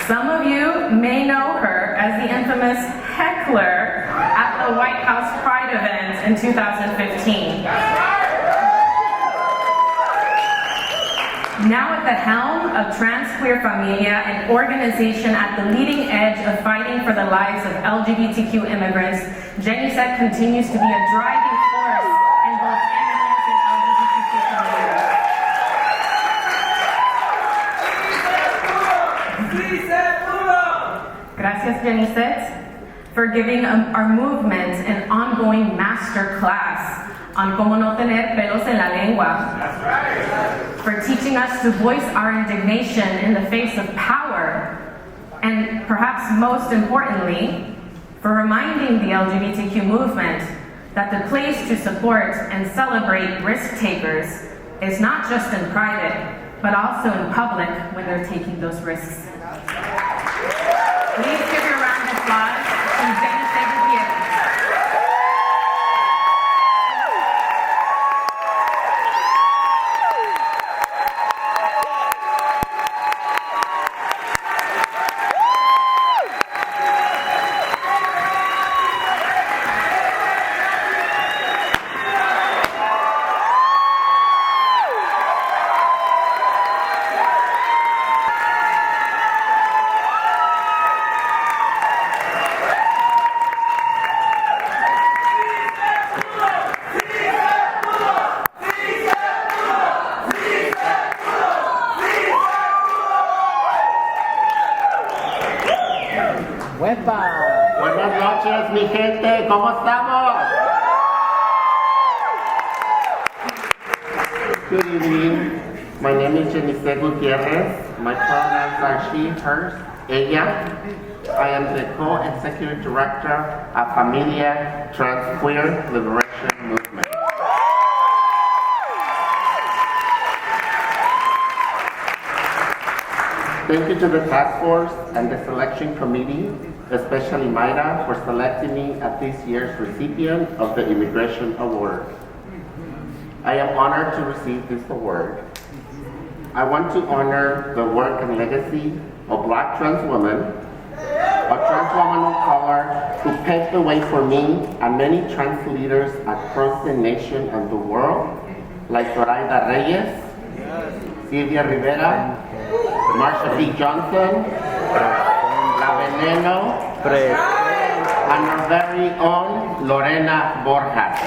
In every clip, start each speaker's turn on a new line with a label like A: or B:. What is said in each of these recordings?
A: Some of you may know her as the infamous heckler at the White House Pride event in 2015. Now at the helm of Trans Queer Familia, an organization at the leading edge of fighting for the lives of LGBTQ immigrants, Jennicet continues to be a driving force in both immigrants and LGBTQ communities. Gracias, Jennicet, for giving our movement an ongoing master class on cómo no tener pelos en la lengua. That's right. For teaching us to voice our indignation in the face of power, and perhaps most importantly, for reminding the LGBTQ movement that the place to support and celebrate risk takers is not just in private, but also in public when they're taking those risks. Please give your round of applause to Jennicet Gutiérrez.
B: Buenas noches, mi gente, ¿cómo estamos? Good evening. My name is Jennicet Gutiérrez. My pronouns are she, hers, ella. I am the Co-Executive Director of Familia Trans Queer Liberation Movement. Thank you to the task force and the selection committee, especially Mayra, for selecting me as this year's recipient of the Immigration Award. I am honored to receive this award. I want to honor the work and legacy of Black trans women, a trans woman of color who paved the way for me and many trans leaders across the nation and the world, like Rrez, Sylvia Rivera, Marsha P. Johnson, La Veneno, and our very own Lorena Borjas.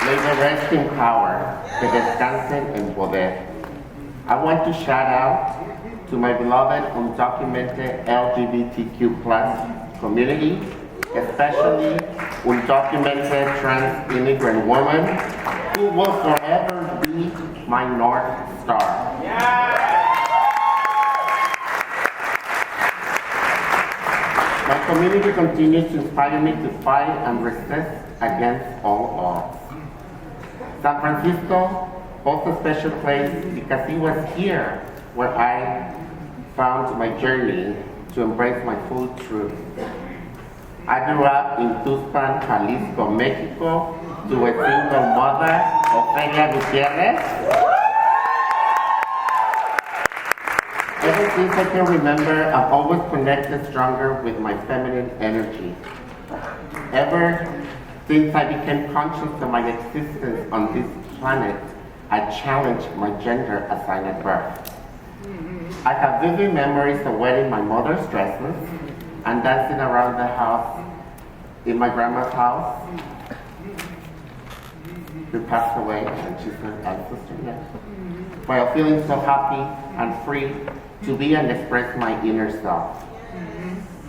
B: May the rest in power, que descansen en poder. I want to shout out to my beloved undocumented LGBTQ+ community, especially undocumented trans immigrant women who will forever be my North Star. My community continues to inspire me to fight and resist against all odds. San Francisco holds a special place because it was here where I found my journey to embrace my full truth. I grew up in Tuxpan, Jalisco, Mexico, to a single mother, Ofelia Gutiérrez. Ever since I can remember, I've always connected stronger with my feminine energy. Ever since I became conscious of my existence on this planet, I challenged my gender assigned at birth. I have vivid memories of wearing my mother's dresses and dancing around the house, in my grandma's house, who passed away, and she's my ancestor, yes, while feeling so happy and free to be and express my inner self.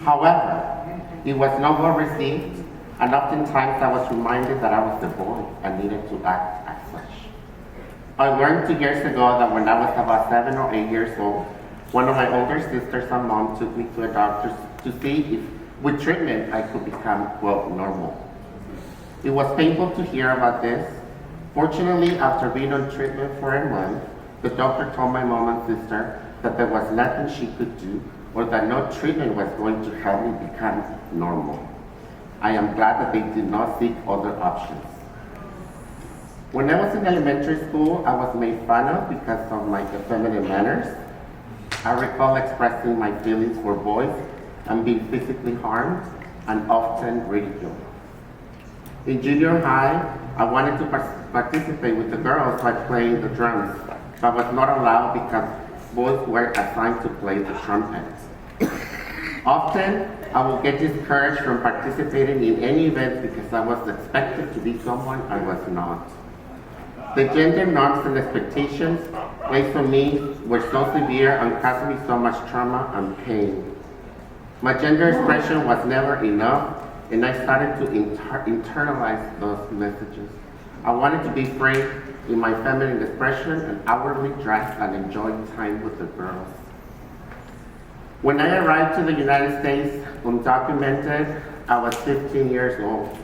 B: However, it was not well received, and oftentimes I was reminded that I was the boy and needed to act as such. I learned 2 years ago that when I was about 7 or 8 years old, one of my older sisters and mom took me to a doctor to see if with treatment I could become, quote, normal. It was painful to hear about this. Fortunately, after being on treatment for a month, the doctor told my mom and sister that there was nothing she could do or that no treatment was going to help me become normal. I am glad that they did not seek other options. When I was in elementary school, I was made fun of because of my effeminate manners. I recall expressing my feelings for boys and being physically harmed and often ridiculed. In junior high, I wanted to participate with the girls by playing the drums, but was not allowed because boys were assigned to play the trumpet. Often, I would get discouraged from participating in any events because I was expected to be someone I was not. The gender norms and expectations placed on me were so severe and caused me so much trauma and pain. My gender expression was never enough, and I started to internalize those messages. I wanted to be free in my feminine expression and outwardly dress and enjoy time with the girls. When I arrived to the United States, undocumented, I was 15 years old.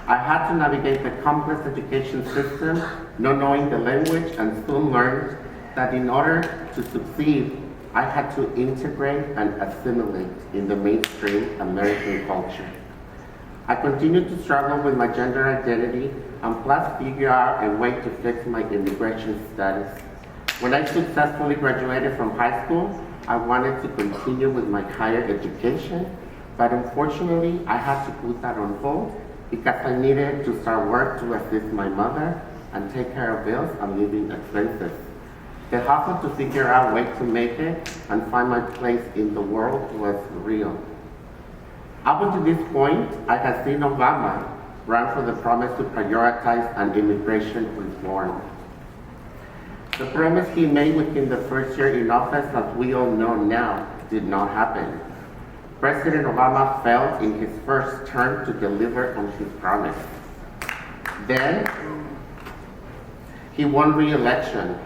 B: I had to navigate the complex education system, not knowing the language, and soon learned that in order to succeed, I had to integrate and assimilate in the mainstream American culture. I continued to struggle with my gender identity and plus figure out a way to fix my immigration status. When I successfully graduated from high school, I wanted to continue with my higher education, but unfortunately, I had to put that on hold because I needed to start work to assist my mother and take care of bills and living expenses. The hustle to figure out a way to make it and find my place in the world was real. Up until this point, I had seen Obama run for the promise to prioritize an immigration reform. The promise he made within the first year in office, as we all know now, did not happen. President Obama failed in his first term to deliver on his promise. Then, he won re-election.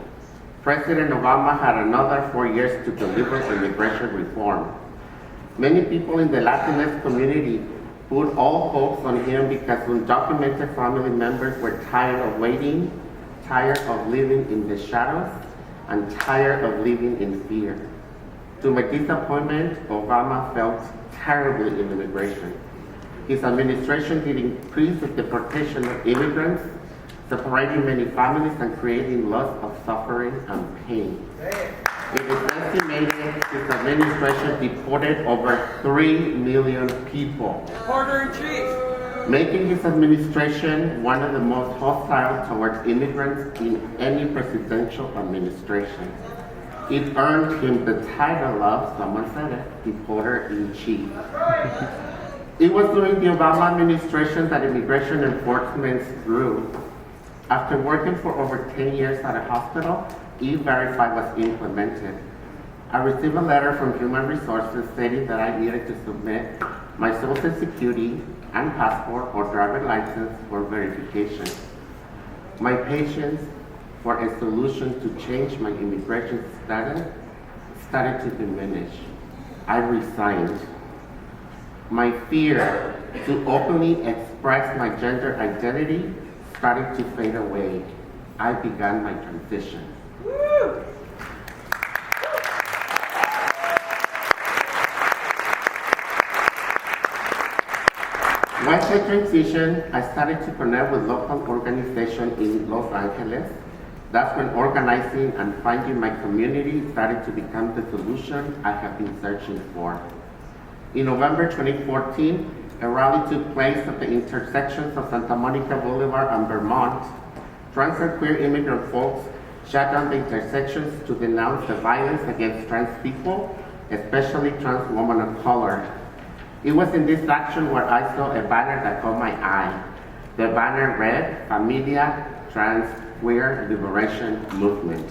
B: President Obama had another 4 years to deliver immigration reform. Many people in the Latinx community put all hopes on him because undocumented family members were tired of waiting, tired of living in the shadows, and tired of living in fear. To my disappointment, Obama failed terribly in immigration. His administration did increase the deportation of immigrants, separating many families and creating lots of suffering and pain. It is estimated his administration deported over 3 million people, making his administration one of the most hostile towards immigrants in any presidential administration. It earned him the title of, someone said it, deporter-in-chief. It was during the Obama administration that immigration enforcement grew. After working for over 10 years at a hospital, E-Verify was implemented. I received a letter from Human Resources stating that I needed to submit my Social Security and passport or driver license for verification. My patience for a solution to change my immigration status started to diminish. I resigned. My fear to openly express my gender identity started to fade away. I began my transition. Once I transitioned, I started to connect with local organizations in Los Angeles. That's when organizing and finding my community started to become the solution I have been searching for. In November 2014, a rally took place at the intersections of Santa Monica Boulevard and Vermont. Trans and queer immigrant folks shut down the intersections to denounce the violence against trans people, especially trans women of color. It was in this action where I saw a banner that caught my eye. The banner read, Familia Trans Queer Liberation Movement.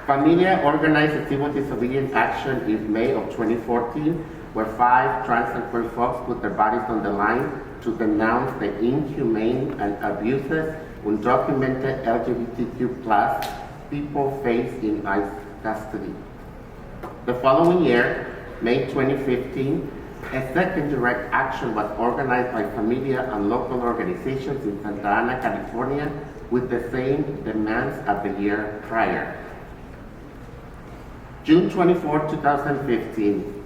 B: Familia organized a civil disobedience action in May of 2014, where 5 trans and queer folks put their bodies on the line to denounce the inhumane and abuses undocumented LGBTQ+ people face in ICE custody. The following year, May 2015, a second direct action was organized by Familia and local organizations in Santa Ana, California, with the same demands as the year prior. June 24, 2015,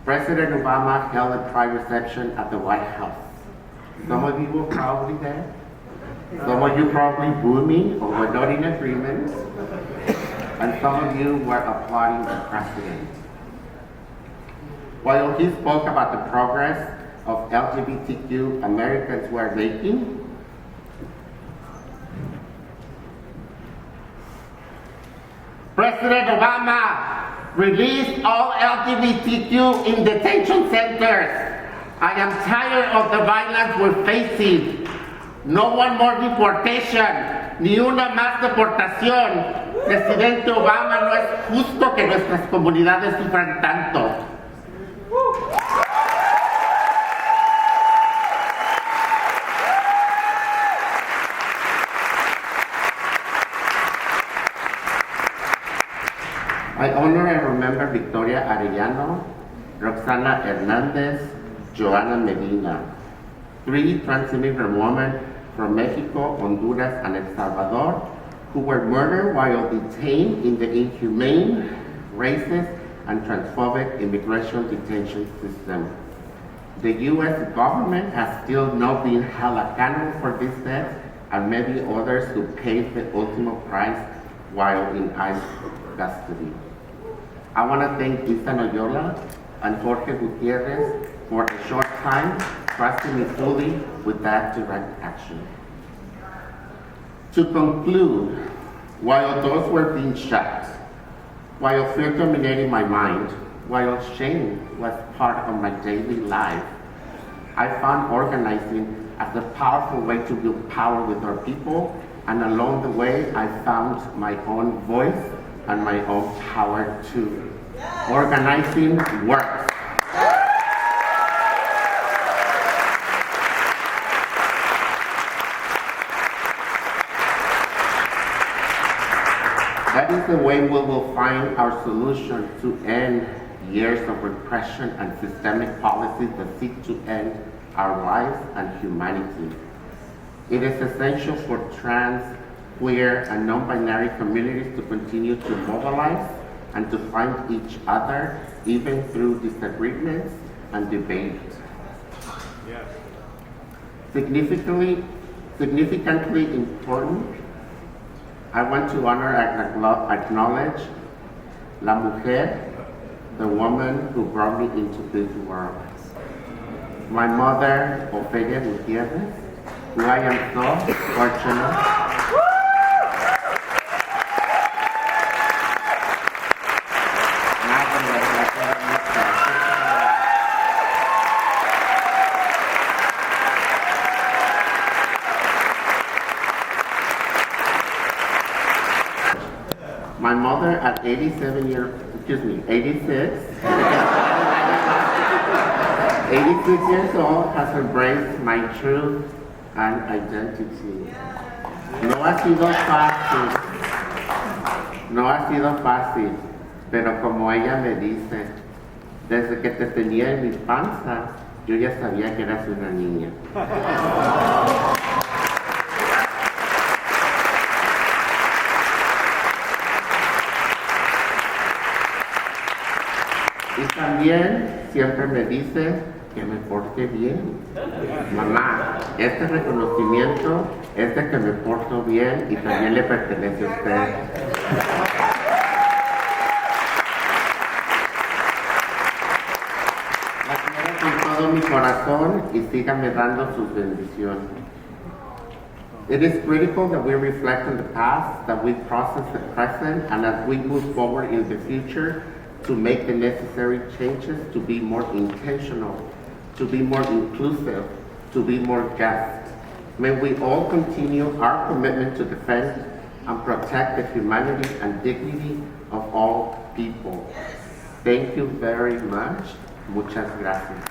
B: President Obama held a private reception at the White House. Some of you were probably there. Some of you probably booed me or were not in agreement. And some of you were applauding the president. While he spoke about the progress of LGBTQ Americans were making, President Obama released all LGBTQ in detention centers. I am tired of the violence we're facing. No one more deportation, ni una más deportación. Presidente Obama, no es justo que nuestras comunidades sufran tanto. I honor and remember Victoria Arellano, Roxana Hernandez, Joana Medina, 3 trans-immigrant women from Mexico, Honduras, and El Salvador who were murdered while detained in the inhumane, racist, and transphobic immigration detention system. The U.S. government has still not been held accountable for these deaths, and many others who paid the ultimate price while in ICE custody. I want to thank Isa Noyola and Jorge Gutierrez for a short time trusting me fully with that direct action. To conclude, while those were being shot, while fear dominated my mind, while shame was part of my daily life, I found organizing as a powerful way to build power with our people, and along the way, I found my own voice and my own power too. Organizing works. That is the way we will find our solution to end years of repression and systemic policies that seek to end our lives and humanity. It is essential for trans, queer, and non-binary communities to continue to mobilize and to find each other even through disagreements and debate. Yes. Significantly important, I want to honor and acknowledge la mujer, the woman who brought me into this world. My mother, Ofelia Gutiérrez, who I am so fortunate. My mother at 86 years old has embraced my truth and identity. No ha sido fácil, pero como ella me dice, desde que te tenía en mi panza, yo ya sabía que eras una niña. Y también siempre me dice que me porte bien. Mamá, este reconocimiento es de que me porto bien y también le pertenece a usted. La quiero con todo mi corazón y sígame dando sus bendiciones. It is critical that we reflect on the past, that we process the present, and as we move forward in the future, to make the necessary changes to be more intentional, to be more inclusive, to be more just. May we all continue our commitment to defend and protect the humanity and dignity of all people. Thank you very much. Muchas gracias.